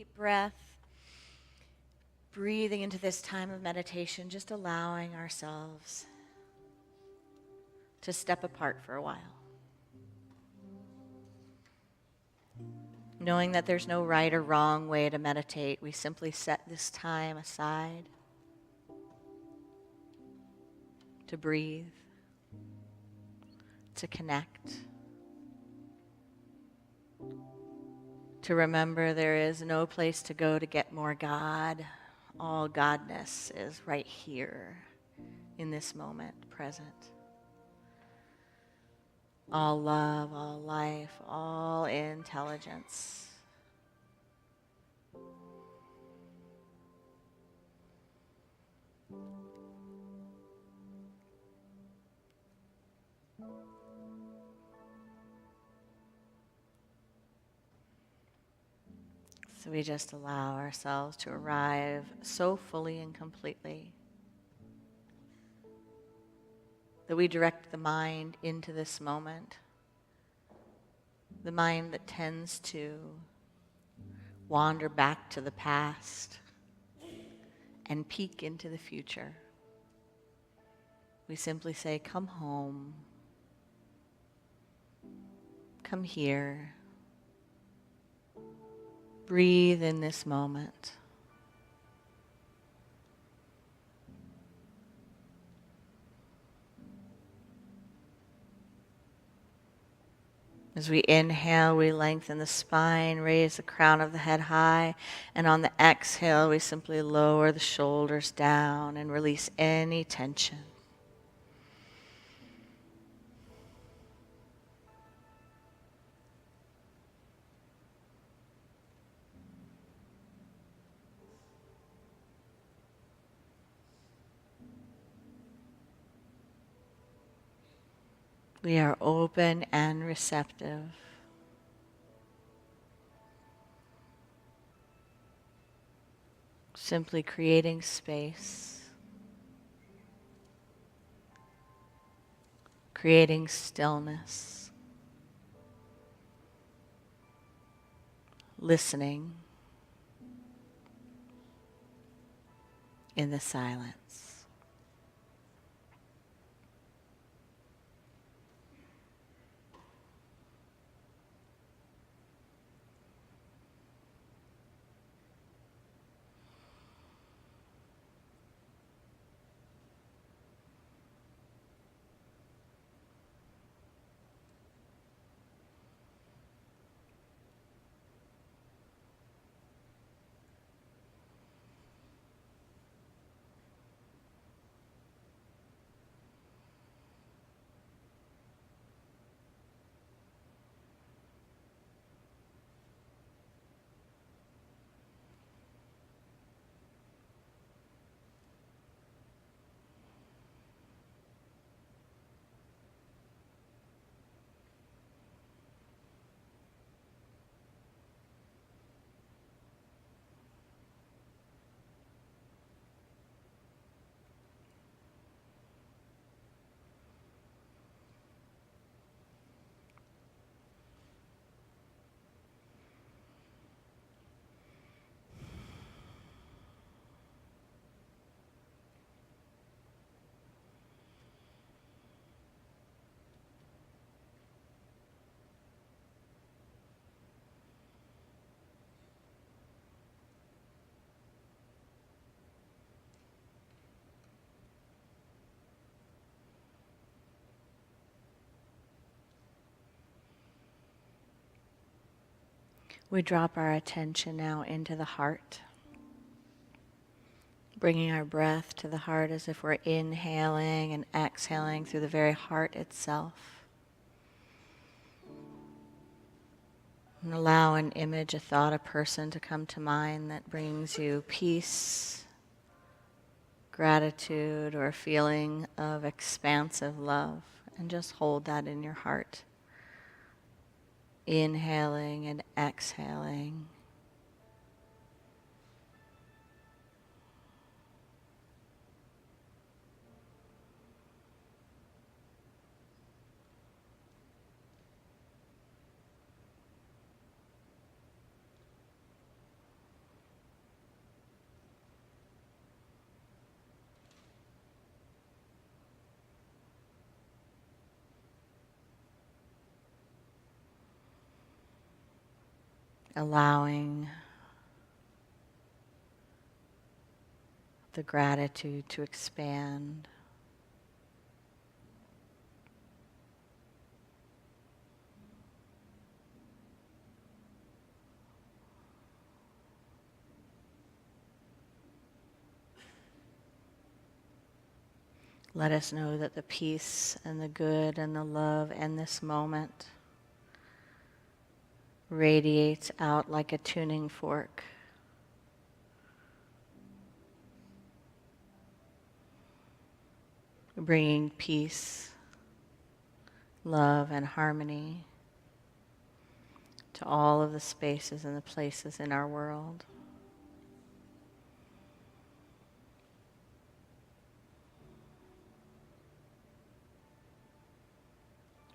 deep breath, breathing into this time of meditation, just allowing ourselves to step apart for a while. Knowing that there's no right or wrong way to meditate, we simply set this time aside to breathe, to connect, to remember there is no place to go to get more God. All Godness is right here in this moment, present. All love, all life, all intelligence. So we just allow ourselves to arrive so fully and completely that we direct the mind into this moment, the mind that tends to wander back to the past and peek into the future. We simply say, come home, come here, breathe in this moment. As we inhale, we lengthen the spine, raise the crown of the head high, and on the exhale, we simply lower the shoulders down and release any tension. We are open and receptive. Simply creating space, creating stillness, listening in the silence. We drop our attention now into the heart, bringing our breath to the heart as if we're inhaling and exhaling through the very heart itself. And allow an image, a thought, a person to come to mind that brings you peace, gratitude, or a feeling of expansive love. And just hold that in your heart. Inhaling and exhaling. allowing the gratitude to expand. Let us know that the peace and the good and the love in this moment radiates out like a tuning fork. Bringing peace, love, and harmony to all of the spaces and the places in our world.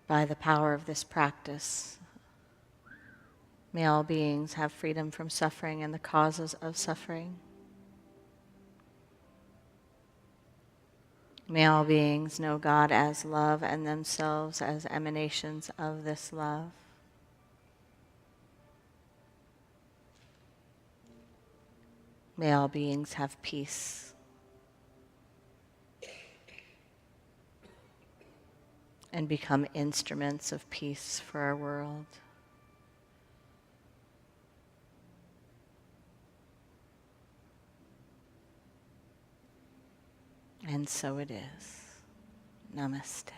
By the power of this practice, may all beings have freedom from suffering and the causes of suffering. May all beings know God as love and themselves as emanations of this love. May all beings have peace. And become instruments of peace for our world. And so it is. Namaste.